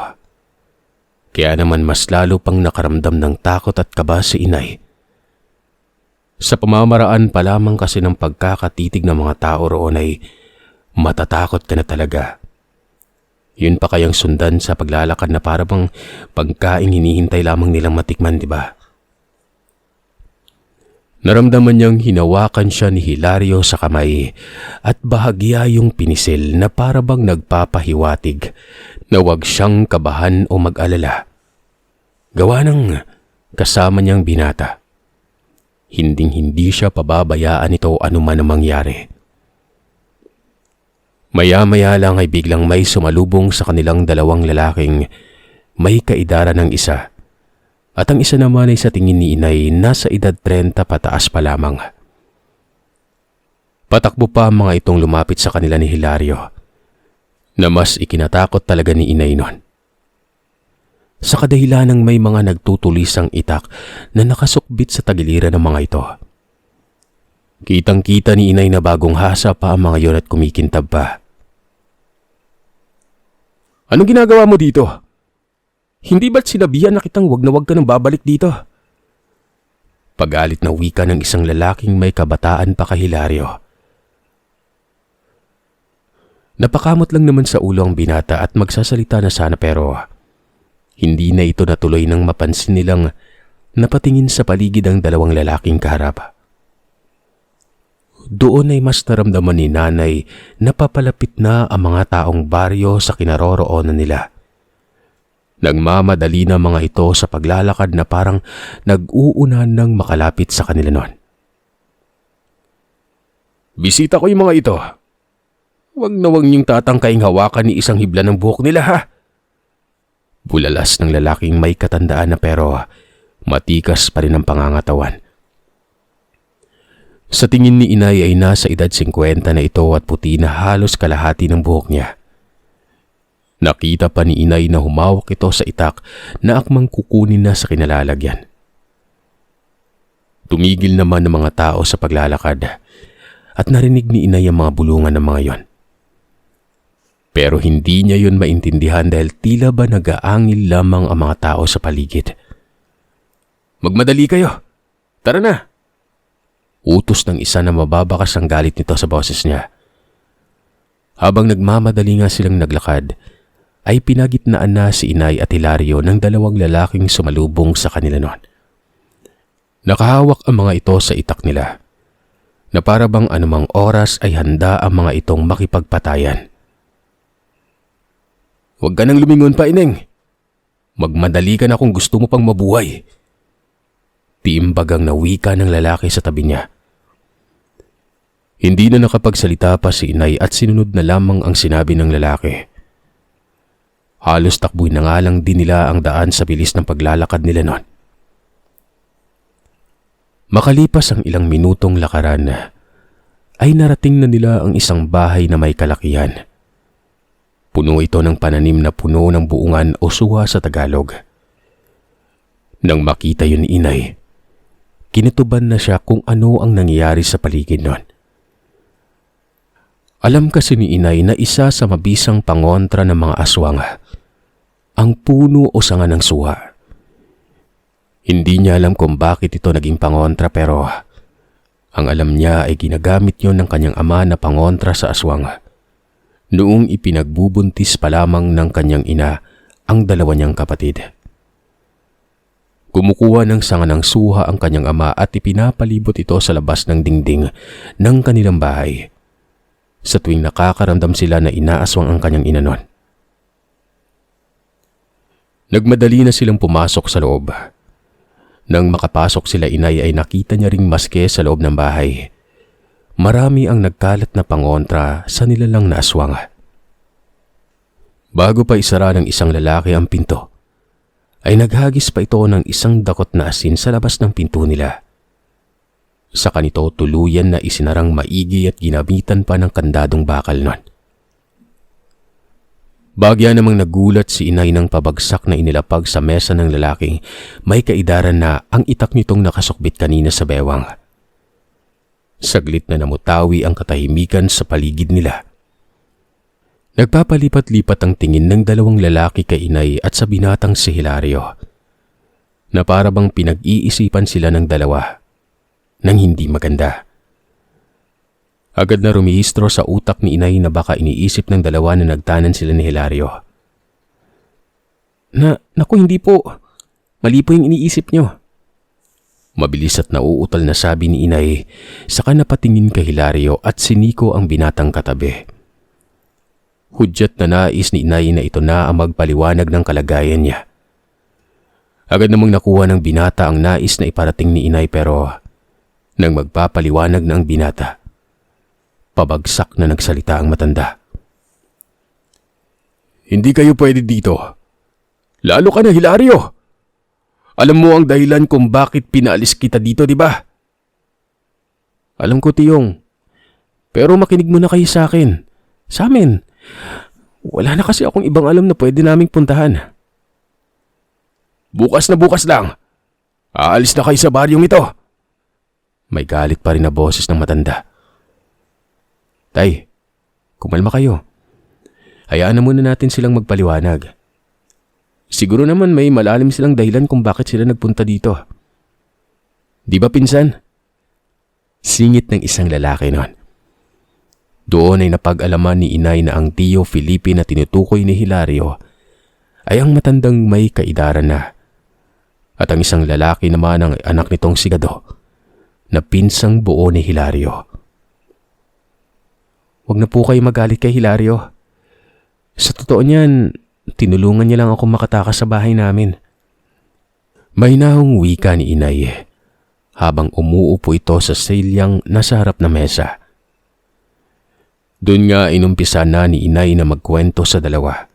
Kaya naman mas lalo pang nakaramdam ng takot at kaba si inay. Sa pamamaraan pa lamang kasi ng pagkakatitig ng mga tao roon ay matatakot ka na talaga. Yun pa kayang sundan sa paglalakad na para bang pagkaing hinihintay lamang nilang matikman, di ba? Naramdaman niyang hinawakan siya ni Hilario sa kamay at bahagya yung pinisil na para bang nagpapahiwatig na huwag siyang kabahan o mag-alala. Gawa ng kasama niyang binata. Hinding-hindi siya pababayaan ito anuman ang mangyari. Maya-maya lang ay biglang may sumalubong sa kanilang dalawang lalaking may kaedara ng isa. At ang isa naman ay sa tingin ni inay nasa edad 30 pataas pa lamang. Patakbo pa ang mga itong lumapit sa kanila ni Hilario, na mas ikinatakot talaga ni inay nun. Sa kadahilan ng may mga nagtutulisang itak na nakasukbit sa tagiliran ng mga ito. Kitang-kita ni inay na bagong hasa pa ang mga yon at kumikintab pa. "Anong ginagawa mo dito? Hindi ba't sinabihan na kitang wag na wag ka nang babalik dito?" Pagalit na wika ng isang lalaking may kabataan pa kay Hilario. Napakamot lang naman sa ulo ang binata at magsasalita na sana pero hindi na ito natuloy nang mapansin nilang napatingin sa paligid ang dalawang lalaking kaharap. Doon ay mas naramdaman ni nanay na papalapit na ang mga taong baryo sa kinaroroonan nila. Nagmamadali na mga ito sa paglalakad na parang nag-uunan ng makalapit sa kanila noon. "Bisita ko yung mga ito. Wag na wag niyong tatangkaing hawakan ni isang hibla ng buhok nila, ha?" Bulalas ng lalaking may katandaan na pero matikas pa rin ang pangangatawan. Sa tingin ni inay ay nasa edad 50 na ito at puti na halos kalahati ng buhok niya. Nakita pa ni inay na humawak ito sa itak na akmang kukunin na sa kinalalagyan. Tumigil naman ang mga tao sa paglalakad at narinig ni inay ang mga bulungan ng mga yon. Pero hindi niya yun maintindihan dahil tila ba nag-aangil lamang ang mga tao sa paligid. "Magmadali kayo! Tara na!" Utos ng isa na mababakas ang galit nito sa boses niya. Habang nagmamadali nga silang naglakad, ay pinagitnaan na si inay at Hilario ng dalawang lalaking sumalubong sa kanila noon. Nakahawak ang mga ito sa itak nila, na para bang anumang oras ay handa ang mga itong makipagpatayan. "Huwag ka nang lumingon pa, ineng. Magmadali ka na kung gusto mo pang mabuhay." Tiimbagang nawika ng lalaki sa tabi niya. Hindi na nakapagsalita pa si inay at sinunod na lamang ang sinabi ng lalaki. Halos takboy na nga lang din nila ang daan sa bilis ng paglalakad nila noon. Makalipas ang ilang minutong lakaran, ay narating na nila ang isang bahay na may kalakihan. Puno ito ng pananim na puno ng buungan o suha sa Tagalog. Nang makita yun ni inay, kinutuban na siya kung ano ang nangyayari sa paligid noon. Alam kasi ni inay na isa sa mabisang pangontra ng mga aswang ang puno o sanga ng suha. Hindi niya alam kung bakit ito naging pangontra pero ang alam niya ay ginagamit yon ng kanyang ama na pangontra sa aswang noong ipinagbubuntis pa lamang ng kanyang ina ang dalawa niyang kapatid. Kumukuha ng sanga ng suha ang kanyang ama at ipinapalibot ito sa labas ng dingding ng kanilang bahay sa tuwing nakakaramdam sila na inaaswang ang kanyang inanon. Nagmadali na silang pumasok sa loob. Nang makapasok sila inay ay nakita niya ring maske sa loob ng bahay. Marami ang nagkalat na pangontra sa nilalang na aswang. Bago pa isara ng isang lalaki ang pinto, ay naghagis pa ito ng isang dakot na asin sa labas ng pinto nila. Sa kanito tuluyan na isinarang maigi at ginamitan pa ng kandadong bakal nun. Bagya namang nagulat si inay ng pabagsak na inilapag sa mesa ng lalaking may kaidaran na ang itak nitong nakasukbit kanina sa bewang. Saglit na namutawi ang katahimikan sa paligid nila. Nagpapalipat-lipat ang tingin ng dalawang lalaki kay inay at sa binatang si Hilario, na para bang pinag-iisipan sila ng dalawa nang hindi maganda. Agad na rumihistro sa utak ni inay na baka iniisip ng dalawa na nagtanan sila ni Hilario. Naku, hindi po. Mali po yung iniisip nyo. Mabilis at nauutal na sabi ni inay, saka napatingin kay Hilario at siniko ang binatang katabi. Hudyat na nais ni inay na ito na ang magpaliwanag ng kalagayan niya. Agad namang nakuha ng binata ang nais na iparating ni inay pero nang magpapaliwanag na ang binata, pabagsak na nagsalita ang matanda. Hindi kayo pwede dito. Lalo ka na, Hilario. Alam mo ang dahilan kung bakit pinaalis kita dito, di ba? Alam ko, Tiyong. Pero makinig mo na kayo sa akin. Sa amin. Wala na kasi akong ibang alam na pwede naming puntahan. Bukas na bukas lang. Aalis na kayo sa baryong ito. May galit pa rin na boses ng matanda. Tay, kumalma kayo. Hayaan na muna natin silang magpaliwanag. Siguro naman may malalim silang dahilan kung bakit sila nagpunta dito. Di ba, pinsan? Singit ng isang lalaki noon. Doon ay napag-alaman ni inay na ang Tio Felipe na tinutukoy ni Hilario ay ang matandang may kaidaran na. At ang isang lalaki naman ang anak nitong si Gado na pinsang buo ni Hilario. Huwag na po kayo magalit kay Hilario. Sa totoo niyan, tinulungan niya lang ako makatakas sa bahay namin. May nahong wika ni inay habang umuupo ito sa selyang nasa harap na mesa. Doon nga inumpisa na ni inay na magkwento sa dalawa.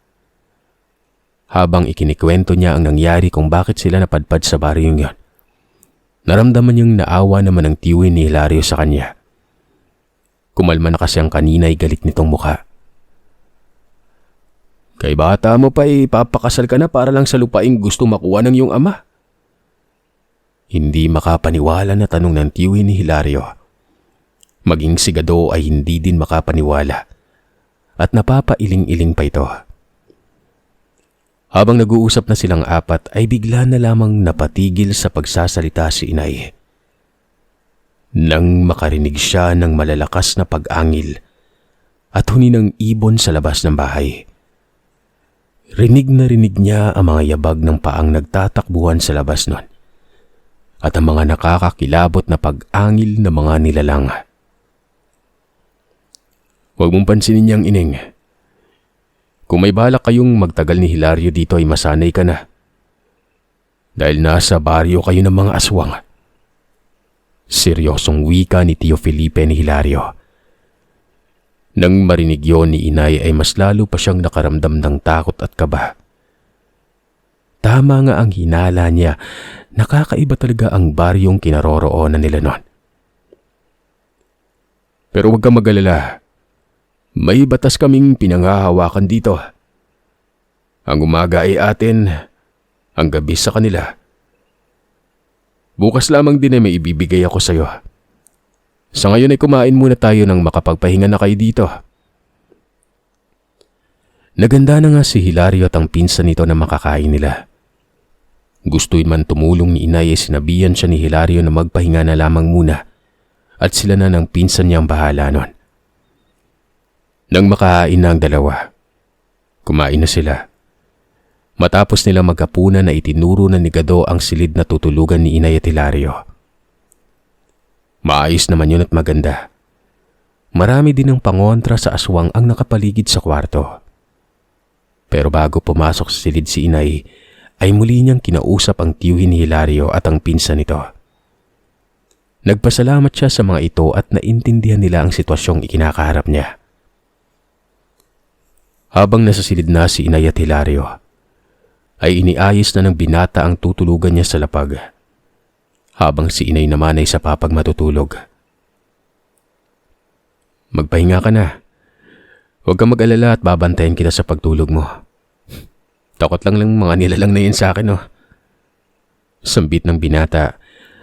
Habang ikinikwento niya ang nangyari kung bakit sila napadpad sa baryong yon, naramdaman niyang naawa naman ang tiwi ni Hilario sa kanya. Kumalma na kasi ang kanina'y galit nitong mukha. Kay bata mo pa papakasal ka na para lang sa lupaing gusto makuha ng iyong ama. Hindi makapaniwala na tanong ng tiwi ni Hilario. Maging si Gado ay hindi din makapaniwala at napapailing-iling pa ito. Habang nag-uusap na silang apat ay bigla na lamang napatigil sa pagsasalita si inay. Nang makarinig siya ng malalakas na pag-angil at huni ng ibon sa labas ng bahay. Rinig na rinig niya ang mga yabag ng paang nagtatakbuhan sa labas nun at ang mga nakakakilabot na pag-angil ng mga nilalang. Huwag mong pansinin niyang ining. Kung may balak kayong magtagal ni Hilario dito ay masanay ka na. Dahil nasa baryo kayo ng mga aswang. Seryosong wika ni Tio Felipe ni Hilario. Nang marinig yon ni inay ay mas lalo pa siyang nakaramdam ng takot at kaba. Tama nga ang hinala niya, nakakaiba talaga ang baryong kinaroroonan nila noon. Pero huwag kang mag-alala. May batas kaming pinanghahawakan dito. Ang umaga ay atin, ang gabi sa kanila. Bukas lamang din ay may ibibigay ako sa iyo. Sa ngayon ay kumain muna tayo nang makapagpahinga na kayo dito. Naganda na nga si Hilario at ang pinsan nito na makakain nila. Gustuin man tumulong ni inay ay sinabihan siya ni Hilario na magpahinga na lamang muna at sila na ng pinsan niyang bahala nun. Nang makahain na ang dalawa, kumain na sila. Matapos nila maghapunan na itinuro na ni Gado ang silid na tutulugan ni inay at Hilario. Maayos naman yun at maganda. Marami din ng pangontra sa aswang ang nakapaligid sa kwarto. Pero bago pumasok sa silid si inay, ay muli niyang kinausap ang tiyuhin ni Hilario at ang pinsan nito. Nagpasalamat siya sa mga ito at naintindihan nila ang sitwasyong ikinakaharap niya. Habang nasa silid na si inay at Hilario, ay iniayos na ng binata ang tutulugan niya sa lapag, habang si inay naman ay sa papag matutulog. Magpahinga ka na. Huwag kang mag-alala at babantayan kita sa pagtulog mo. Takot lang mga nilalang na yun sa akin, oh. Sambit ng binata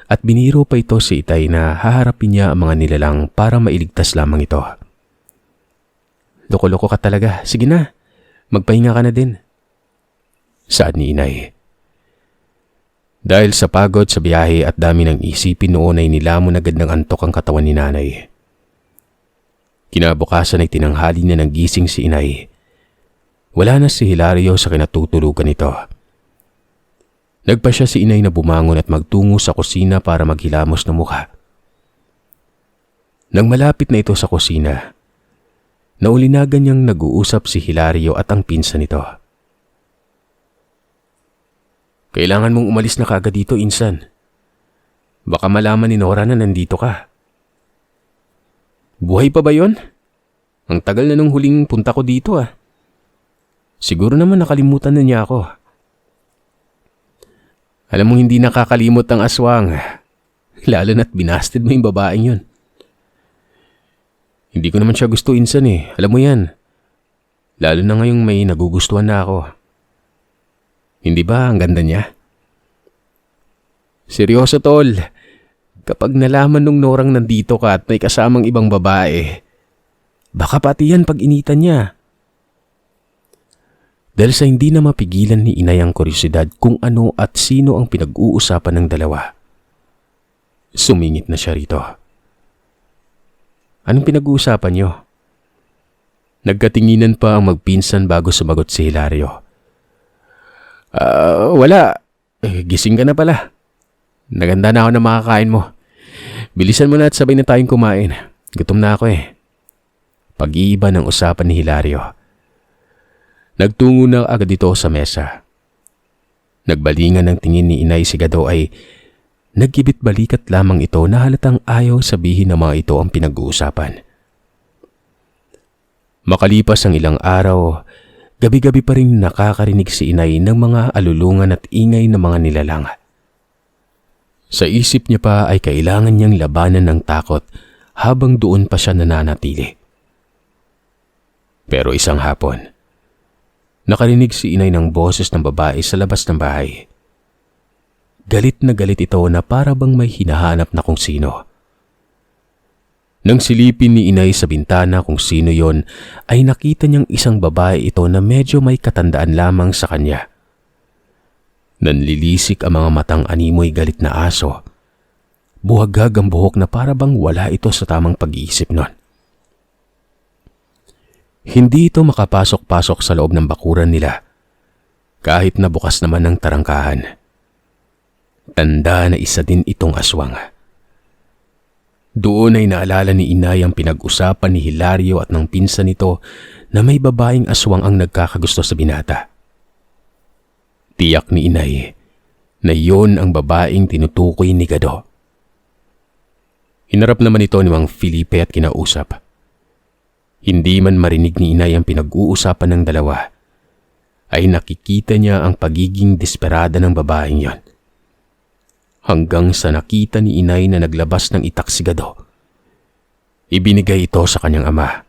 at biniro pa ito si itay na haharapin niya ang mga nilalang para mailigtas lamang ito. Loko-loko ka talaga. Sige na, magpahinga ka na din. Saad ni inay. Dahil sa pagod sa biyahe at dami ng isipin noon ay nilamon agad ng antok ang katawan ni nanay. Kinabukasan ay tinanghali niya ng gising si inay. Wala na si Hilario sa kinatutulugan nito. Nagpa siya si inay na bumangon at magtungo sa kusina para maghilamos ng mukha. Nang malapit na ito sa kusina, naulinagan niyang nag-uusap si Hilario at ang pinsan nito. Kailangan mong umalis na kagad dito, insan. Baka malaman ni Nora na nandito ka. Buhay pa ba yon? Ang tagal na nung huling punta ko dito ah. Siguro naman nakalimutan na niya ako. Alam mo hindi nakakalimot ang aswang. Lalo na't binasted mo yung babaeng yun. Hindi ko naman siya gusto insan eh. Alam mo yan. Lalo na ngayong may nagugustuhan na ako. Hindi ba ang ganda niya? Seryoso tol. Kapag nalaman nung Norang nandito ka at may kasamang ibang babae, baka pati yan pag-initan niya. Dahil sa hindi na mapigilan ni inay ang kuryosidad kung ano at sino ang pinag-uusapan ng dalawa, sumingit na siya rito. Anong pinag-uusapan niyo? Nagkatinginan pa ang magpinsan bago sumagot si Hilario. Wala. Gising ka na pala. Naganda na ako na makakain mo. Bilisan mo na at sabay na tayong kumain. Gutom na ako eh. Pag-iiba ng usapan ni Hilario. Nagtungo na agad ito sa mesa. Nagbalingan ng tingin ni inay si Gado ay nagkibit-balikat lamang ito na halatang ayaw sabihin ng mga ito ang pinag-uusapan. Makalipas ang ilang araw, gabi-gabi pa rin nakakarinig si inay ng mga alulungan at ingay ng mga nilalang. Sa isip niya pa ay kailangan niyang labanan ng takot habang doon pa siya nananatili. Pero isang hapon, nakarinig si inay ng boses ng babae sa labas ng bahay. Galit na galit ito na para bang may hinahanap na kung sino. Nang silipin ni inay sa bintana kung sino yon, ay nakita niyang isang babae ito na medyo may katandaan lamang sa kanya. Nanlilisik ang mga matang animoy galit na aso. Buhaghag ang buhok na para bang wala ito sa tamang pag-iisip nun. Hindi ito makapasok-pasok sa loob ng bakuran nila, kahit na bukas naman ang tarangkahan. Tanda na isa din itong aswang. Doon ay naalala ni inay ang pinag-usapan ni Hilario at ng pinsan nito na may babaeng aswang ang nagkakagusto sa binata. Tiyak ni inay na yon ang babaeng tinutukoy ni Gado. Hinarap naman ito ni Mang Felipe at kinausap. Hindi man marinig ni inay ang pinag-uusapan ng dalawa, ay nakikita niya ang pagiging desperada ng babaeng yon. Hanggang sa nakita ni inay na naglabas ng itak si Gado, ibinigay ito sa kanyang ama.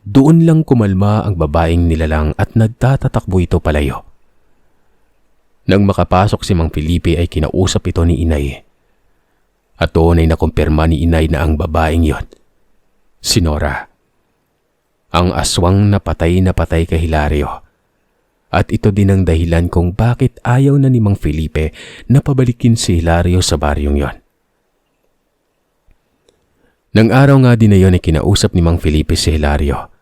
Doon lang kumalma ang babaeng nilalang at nagtatatakbo ito palayo. Nang makapasok si Mang Felipe ay kinausap ito ni inay. At doon ay nakumpirma ni inay na ang babaeng yon, si Nora, ang aswang na patay kay Hilario. At ito din ang dahilan kung bakit ayaw na ni Mang Felipe na pabalikin si Hilario sa baryong yon. Nang araw nga din na yon ay kinausap ni Mang Felipe si Hilario.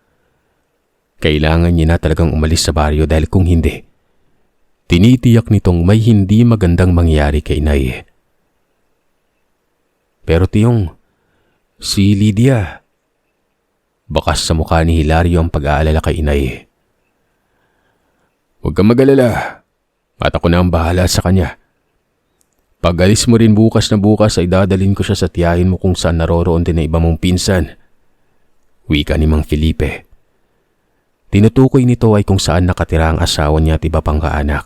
Kailangan niya na talagang umalis sa baryo dahil kung hindi, tinitiyak nitong may hindi magandang mangyari kay inay. Pero tiyong, Si Lydia. Bakas sa mukha ni Hilario ang pag-aalala kay inay. Huwag kang mag-alala. At ako na ang bahala sa kanya. Pag alis mo rin bukas na bukas ay dadalhin ko siya sa tiyahin mo kung saan naroroon din na iba mong pinsan. Wika ni Mang Felipe. Tinutukoy nito ay kung saan nakatira ang asawa niya at iba pang kaanak.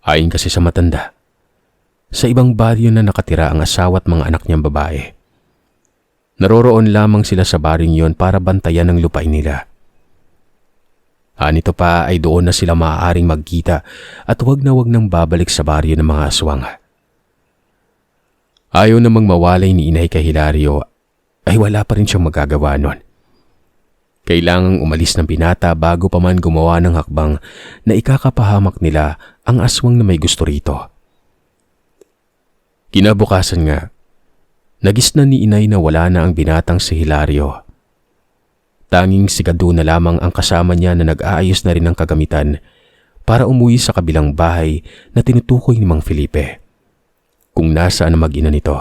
Ayon kasi sa matanda, sa ibang baryo na nakatira ang asawa at mga anak niyang babae. Naroroon lamang sila sa baryong yon para bantayan ang lupain nila. Nito pa ay doon na sila maaaring magkita at wag nang babalik sa baryo ng mga aswang. Ayaw namang mawalay ni inay kay Hilario ay wala pa rin siyang magagawa nun. Kailangang umalis ng binata bago pa man gumawa ng hakbang na ikakapahamak nila ang aswang na may gusto rito. Kinabukasan nga, nagisnan ni inay na wala na ang binatang si Hilario. Tanging si Kadu na lamang ang kasama niya na nag-aayos na rin ng kagamitan para umuwi sa kabilang bahay na tinutukoy ni Mang Felipe, kung nasaan ang mag-ina nito.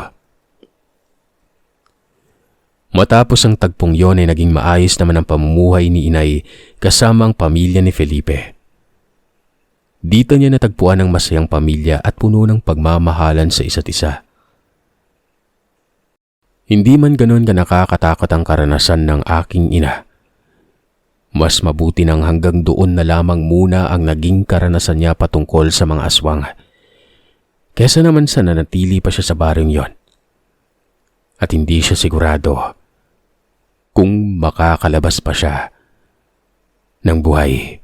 Matapos ang tagpong yon ay naging maayos naman ang pamumuhay ni inay kasama ang pamilya ni Felipe. Dito niya natagpuan ang masayang pamilya at puno ng pagmamahalan sa isa't isa. Hindi man ganon ka nakakatakot ang karanasan ng aking ina. Mas mabuti nang hanggang doon na lamang muna ang naging karanasan niya patungkol sa mga aswang. Kesa naman sa nanatili pa siya sa baryong yon. At hindi siya sigurado kung makakalabas pa siya ng buhay.